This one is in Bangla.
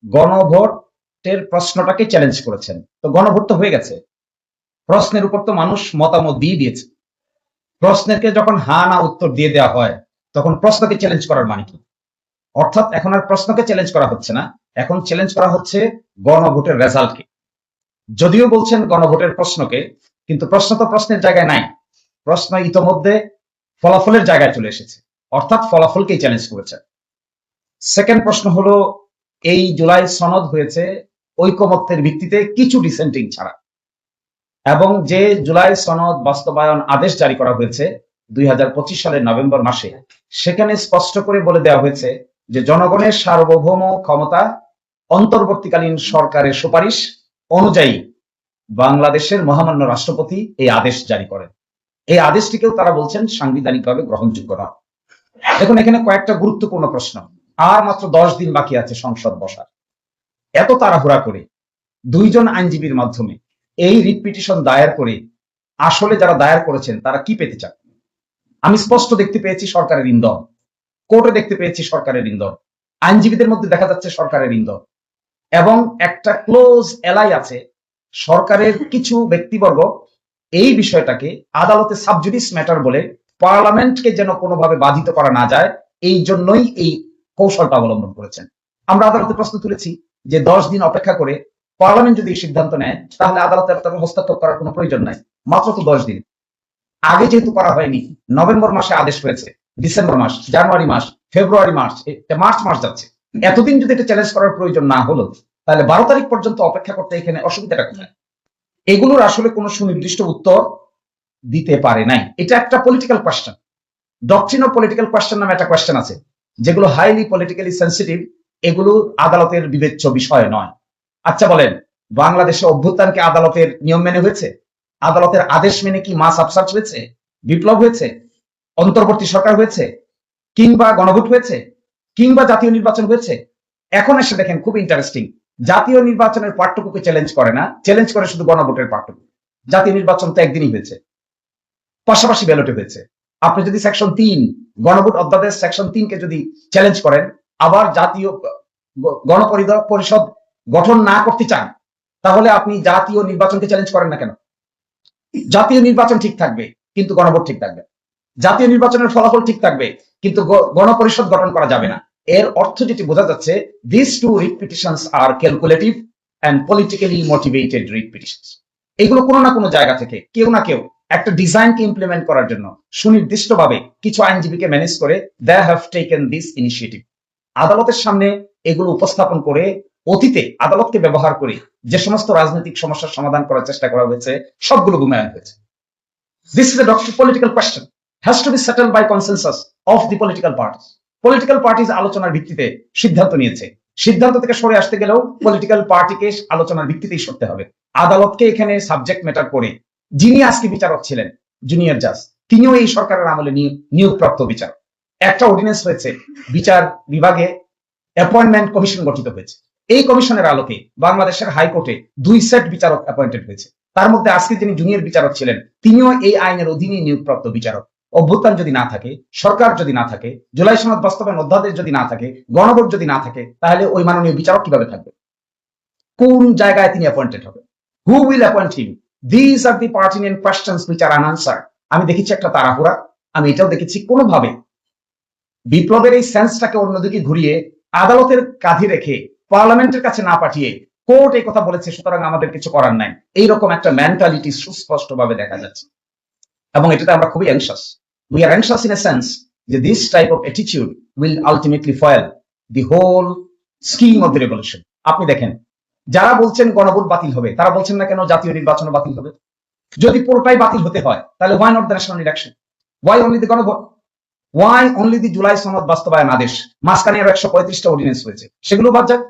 গণভোটের প্রশ্নটাকে চ্যালেঞ্জ করেছেন। তো গণভোট তো হয়ে গেছে, প্রশ্নের উপর তো মানুষ মতামত দিয়ে দিয়েছে। প্রশ্নকে যখন হা না উত্তর দিয়ে দেওয়া হয়, তখন প্রশ্নকে চ্যালেঞ্জ করার মানে কি? অর্থাৎ এখন আর প্রশ্নকে চ্যালেঞ্জ করা হচ্ছে না, এখন চ্যালেঞ্জ করা হচ্ছে গণভোটের রেজাল্টকে। যদিও বলছেন গণভোটের প্রশ্নকে, কিন্তু প্রশ্ন তো প্রশ্নের জায়গায় নাই। প্রশ্ন ইতোমধ্যে ফলাফলের জায়গায় চলে এসেছে, অর্থাৎ ফলাফলকেই চ্যালেঞ্জ করেছে। সেকেন্ড প্রশ্ন হলো, এই জুলাই সনদ হয়েছে ঐকমত্যের ভিত্তিতে কিছু ডিসেন্টিং ছাড়া, এবং যে জুলাই সনদ বাস্তবায়ন আদেশ জারি করা হয়েছে 2025 সালের নভেম্বর মাসে, সেখানে স্পষ্ট করে বলে দেওয়া হয়েছে যে জনগণের সার্বভৌম ক্ষমতা অন্তর্বর্তীকালীন সরকারের সুপারিশ অনুযায়ী বাংলাদেশের মহামান্য রাষ্ট্রপতি এই আদেশ জারি করেন। এই আদেশটিকেও তারা বলছেন সাংবিধানিকভাবে গ্রহণযোগ্য না। দেখুন, এখানে কয়েকটা গুরুত্বপূর্ণ প্রশ্ন। আর মাত্র 10 দিন বাকি আছে সংসদ বসার। এত তাড়াহুড়া করে দুইজন আইনজীবীর মাধ্যমে এই রিট পিটিশন দায়ের করে আসলে যারা দায়ের করেছেন তারা কি পেতে চান? আমি স্পষ্ট দেখতে পেয়েছি সরকারের ইন্ধন, কোর্টে দেখতে পেয়েছি সরকারের ইন্ধন, আইনজীবীদের মধ্যে দেখা যাচ্ছে সরকারের ইন্ধন, এবং একটা ক্লোজ এলাই আছে সরকারের কিছু ব্যক্তিবর্গ এই বিষয়টাকে আদালতে সাবজুডিস ম্যাটার বলে পার্লামেন্টকে যেন কোনোভাবে বাধিত করা না যায়, এই জন্যই এই কৌশলটা অবলম্বন করেছেন। আমরা আদালতে প্রশ্ন তুলেছি যে 10 দিন অপেক্ষা করে পার্লামেন্ট যদি সিদ্ধান্ত নেয়, তাহলে আদালতের তাদের হস্তক্ষেপ করার কোনো প্রয়োজন নাই। মাত্র তো 10 দিন আগে যেহেতু করা হয়নি, নভেম্বর মাসে আদেশ হয়েছে, ডিসেম্বর মাস, জানুয়ারি মাস, ফেব্রুয়ারি মাস, মার্চ মাস যাচ্ছে। এতদিন যদি এটা চ্যালেঞ্জ করার প্রয়োজন না হলো, তাহলে 12 তারিখ পর্যন্ত অপেক্ষা করতে এখানে অসুবিধাটা কোথায়? এগুলোর আসলে কোনো সুনির্দিষ্ট উত্তর দিতে পারে নাই। এটা একটা political question, doctrine of political question নামে একটা কোয়েশ্চেন আছে, যেগুলো হাইলি পলিটিক্যালি সেন্সিটিভ, এগুলো আদালতের বিবেচ্য বিষয় নয়। আচ্ছা বলেন, বাংলাদেশে অভ্যুত্থানকে আদালতের নিয়ম মেনে হয়েছে? আদালতের আদেশ মেনে কি মাস আপসার্চ হয়েছে, বিপ্লব হয়েছে, অন্তর্বর্তী সরকার হয়েছে, কিংবা গণভোট হয়েছে, কিংবা জাতীয় নির্বাচন হয়েছে? এখন এসে দেখেন, খুব ইন্টারেস্টিং, জাতীয় নির্বাচনের পার্টটুকুকে চ্যালেঞ্জ করে না, চ্যালেঞ্জ করে শুধু গণভোটের পার্টটুকু। জাতীয় নির্বাচন তো একদিনই হয়েছে, পাশাপাশি ব্যালটে হয়েছে। আপনি যদি সেকশন 3 গণভোট অধ্যাদেশ সেকশন 3 কে যদি চ্যালেঞ্জ করেন, আবার জাতীয় গণপরিষদ গঠন না করতে চান, তাহলে আপনি জাতীয় নির্বাচনকে চ্যালেঞ্জ করেন না কেন? জাতীয় নির্বাচন ঠিক থাকবে, কিন্তু গণভোট ঠিক থাকবে। জাতীয় নির্বাচনের ফলাফল ঠিক থাকবে, কিন্তু গণপরিষদ গঠন করা যাবে না। এর অর্থ যেটি বোঝা যাচ্ছে, this two writ petitions are calculative and politically motivated writ petitions. এগুলো কোনো না কোনো জায়গা থেকে কেউ না কেউ একটা ডিজাইনকে ইমপ্লিমেন্ট করার জন্য সুনির্দিষ্টভাবে কিছু আইনজীবীকে ম্যানেজ করে they have taken this initiative. আদালতের সামনে এগুলো উপস্থাপন করে অতীতে আদালতকে ব্যবহার করে যে সমস্ত রাজনৈতিক সমস্যার সমাধান করার চেষ্টা করা হয়েছে, সবগুলো গুমায়ন হয়েছে। This is a political question, has to be settled by consensus of the political parties. Political parties আলোচনার ভিত্তিতে সিদ্ধান্ত নিয়েছে। সিদ্ধান্ত থেকে সরে আসতে গেলেও পলিটিক্যাল পার্টিকে আলোচনার ভিত্তিতেই সরতে হবে। আদালতকে এখানে সাবজেক্ট ম্যাটার করে যিনি আজকে বিচারক ছিলেন, জুনিয়র জাজ, তিনিও এই সরকারের আমলে নিয়োগপ্রাপ্ত বিচারক। একটা অর্ডিন্যান্স হয়েছে, বিচার বিভাগে অ্যাপয়েন্টমেন্ট কমিশন গঠিত হয়েছে। এই কমিশনের আলোকে বাংলাদেশের হাইকোর্টে 2 সেট বিচারক অ্যাপয়েন্টেড হয়েছে। তার মধ্যে আজকে যিনি জুনিয়র বিচারক ছিলেন, তিনিও এই আইনের অধীনে নিয়োগপ্রাপ্ত বিচারক। অভ্যুত্থান যদি না থাকে, সরকার যদি না থাকে, জুলাই সনদ বাস্তবায়ন অধ্যাদেশ যদি না থাকে, গণভোট যদি না থাকে, তাহলে ওই মাননীয় বিচারক কিভাবে থাকবে? কোন জায়গায় তিনি অ্যাপয়েন্টেড হবে? Who will appoint him? This are the pertinent questions which are unanswered. আমি দেখেছি একটা তাড়াহুড়া, আমি এটাও দেখেছি কোনোভাবে বিপ্লবের এই সেন্সটাকে অন্যদিকে ঘুরিয়ে আদালতের কাঁধে রেখে পার্লামেন্টের কাছে না পাঠিয়ে কোর্ট এই কথা বলেছে, সুতরাং আমাদের কিছু করার নাই, এইরকম একটা মেন্টালিটি সুস্পষ্টভাবে দেখা যাচ্ছে। এবং এটাতে আমরা খুবই anxious. We are anxious in a sense যে this type of attitude will ultimately foil the whole scheme of the revolution. আপনি দেখেন, যারা বলছেন গণভোট বাতিল হবে, তারা বলছেন না কেন জাতীয় নির্বাচন বাতিল হবে? যদি পুরোটাই বাতিল হতে হয়, তাহলে why not the national election? Why only the গণভোট? ওয়াই অনলি দি জুলাই সনদ বাস্তবায়ন আদেশ? মাঝখানে আরো 135টা অর্ডিন্যান্স হয়েছে, সেগুলো বাদ যাক।